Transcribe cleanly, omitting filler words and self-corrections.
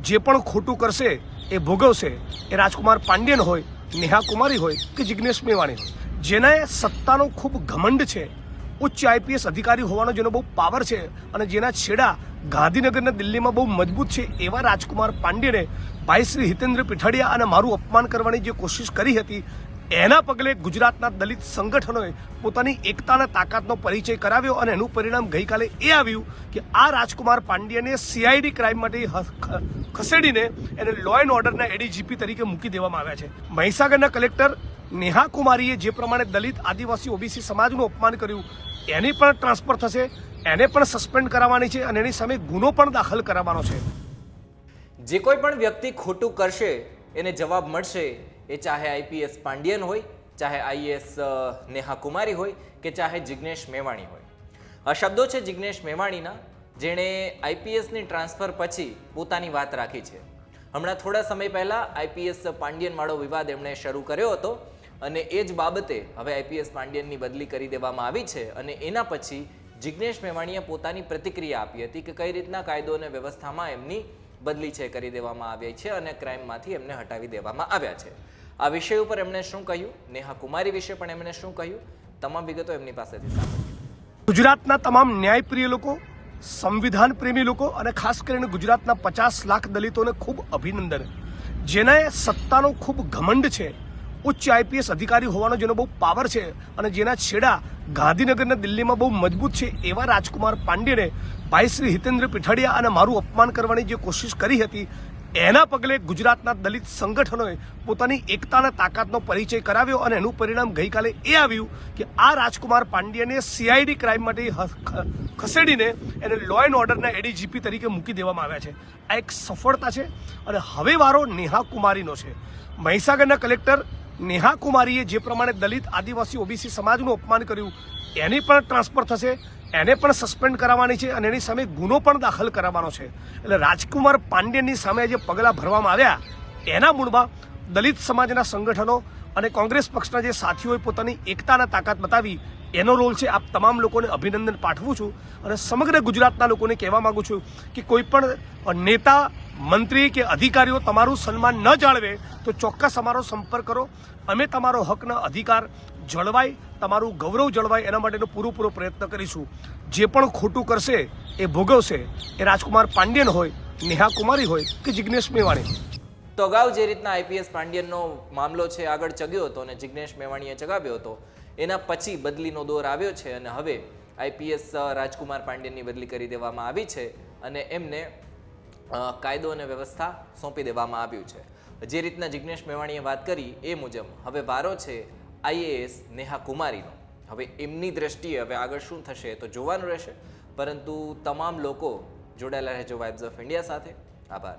જે પણ ખોટું કરશે એ ભોગવશે। એ રાજકુમાર પાંડ્યન હોય, નેહા કુમારી હોય કે જિગ્નેશ મેવાણી હોય, જેને સત્તાનો ખૂબ ઘમંડ છે, ઉચ્ચ આઈપીએસ અધિકારી હોવાનો જેનો બહુ પાવર છે અને જેના છેડા ગાંધીનગરના દિલ્હીમાં બહુ મજબૂત છે, એવા રાજકુમાર પાંડ્યને ભાઈ શ્રી હિતેન્દ્ર પીઠડિયા અને મારું અપમાન કરવાની જે કોશિશ કરી હતી, એના પગલે ગુજરાતના દલિત સંગઠનોએ પોતાની એકતાના તાકાતનો પરિચય કરાવ્યો અને એનું પરિણામ ગઈકાલે એ આવ્યું કે આ રાજકુમાર પાંડ્યને સીઆઈડી ક્રાઇમ માટે ખસેડીને એને લો એન્ડ ઓર્ડરના એડીજીપી તરીકે મૂકી દેવામાં આવ્યા છે। મહીસાગરના કલેક્ટર નેહા કુમારીએ જે પ્રમાણે દલિત આદિવાસી ઓબીસી સમાજનું અપમાન કર્યું, એની પણ ટ્રાન્સફર થશે, એને પણ સસ્પેન્ડ કરાવવાની છે અને એની સામે ગુનો પણ દાખલ કરાવવાનો છે। જે કોઈ પણ વ્યક્તિ ખોટું કરશે એને જવાબ મળશે, એ ચાહે આઈપીએસ પાંડ્યન હોય, ચાહે આઈએએસ નેહા કુમારી હોય કે ચાહે જિગ્નેશ મેવાણી હોય। આ શબ્દો છે જિગ્નેશ મેવાણીના, જેણે આઈપીએસની ટ્રાન્સફર પછી પોતાની વાત રાખી છે। હમણાં થોડા સમય પહેલા આઈપીએસ પાંડ્યનવાળો વિવાદ એમણે શરૂ કર્યો હતો અને એ જ બાબતે હવે આઈપીએસ પાંડ્યનની બદલી કરી દેવામાં આવી છે અને એના પછી જિગ્નેશ મેવાણીએ પોતાની પ્રતિક્રિયા આપી હતી કે કઈ રીતના કાયદો અને વ્યવસ્થામાં એમની બદલી છે કરી દેવામાં આવી છે અને ક્રાઇમમાંથી એમને હટાવી દેવામાં આવ્યા છે। આ વિષય ઉપર એમણે શું કહ્યું, નેહા કુમારી વિશે પણ એમણે શું કહ્યું, તમામ વિગતો એમની પાસેથી સાંભળીએ। ગુજરાતના તમામ ન્યાયપ્રિય લોકો, સંવિધાન પ્રેમી લોકો અને ખાસ કરીને ગુજરાતના 50 લાખ દલિતોને ખૂબ અભિનંદન, જેને સત્તાનો ખૂબ ઘમંડ છે, ઉચ્ચ આઈપીએસ અધિકારી હોવાનો જેનો બહુ પાવર છે અને જેના છેડા ગાંધીનગરના દિલ્હીમાં બહુ મજબૂત છે, એવા રાજકુમાર પાંડ્યને ભાઈ શ્રી હિતેન્દ્ર પીઠડિયા અને મારું અપમાન કરવાની જે કોશિશ કરી હતી, એના પગલે ગુજરાતના દલિત સંગઠનોએ પોતાની એકતાના તાકાતનો પરિચય કરાવ્યો અને એનું પરિણામ ગઈકાલે એ આવ્યું કે આ રાજકુમાર પાંડ્યને સીઆઈડી ક્રાઇમ માટે ખસેડીને એને લો એન્ડ ઓર્ડરના એડીજીપી તરીકે મૂકી દેવામાં આવ્યા છે। આ એક સફળતા છે અને હવે વારો નેહા કુમારીનો છે। મહીસાગરના કલેક્ટર નેહા કુમારીએ જે પ્રમાણે દલિત આદિવાસી ઓબીસી સમાજનું અપમાન કર્યું, એની પણ ટ્રાન્સફર થશે, એને પણ સસ્પેન્ડ કરાવવાની છે અને એની સામે ગુનો પણ દાખલ કરાવવાનો છે। એટલે રાજકુમાર પાંડ્યનની સામે જે પગલાં ભરવામાં આવ્યા, એના મૂળમાં દલિત સમાજના સંગઠનો અને કોંગ્રેસ પક્ષના જે સાથીઓએ પોતાની એકતાના તાકાત બતાવી, એનો રોલ છે। આપ તમામ લોકોને અભિનંદન પાઠવું છું અને સમગ્ર ગુજરાતના લોકોને કહેવા માગું છું કે કોઈ પણ નેતા, મંત્રી કે અધિકારીઓ તમારું સન્માન ન જાળવે તો ચોક્કસ અમારો સંપર્ક કરો। અમે તમારો હકના અધિકાર જળવાય, તમારું ગૌરવ જળવાય, એના માટેનો પૂરો પ્રયત્ન કરીશું। જે પણ ખોટું કરશે એ ભોગવશે। એ રાજકુમાર પાંડ્યન હોય, નેહા કુમારી હોય કે જિગ્નેશ મેવાણી। તો અગાઉ જે રીતના આઈપીએસ પાંડ્યનનો મામલો છે આગળ ચગ્યો હતો અને જિગ્નેશ મેવાણીએ ચગાવ્યો હતો, એના પછી બદલીનો દોર આવ્યો છે અને હવે આઈપીએસ રાજકુમાર પાંડ્યનની બદલી કરી દેવામાં આવી છે અને એમને કાયદો અને વ્યવસ્થા સોંપી દેવામાં આવ્યું છે। જે રીતના જિગ્નેશ મેવાણીએ વાત કરી એ મુજબ હવે વારો છે આઈએએસ નેહા કુમારીનો। હવે એમની દ્રષ્ટિએ હવે આગળ શું થશે તો જોવાનું રહેશે, પરંતુ તમામ લોકો જોડાયેલા રહેજો વાઇબ્સ ઓફ ઇન્ડિયા સાથે। આભાર।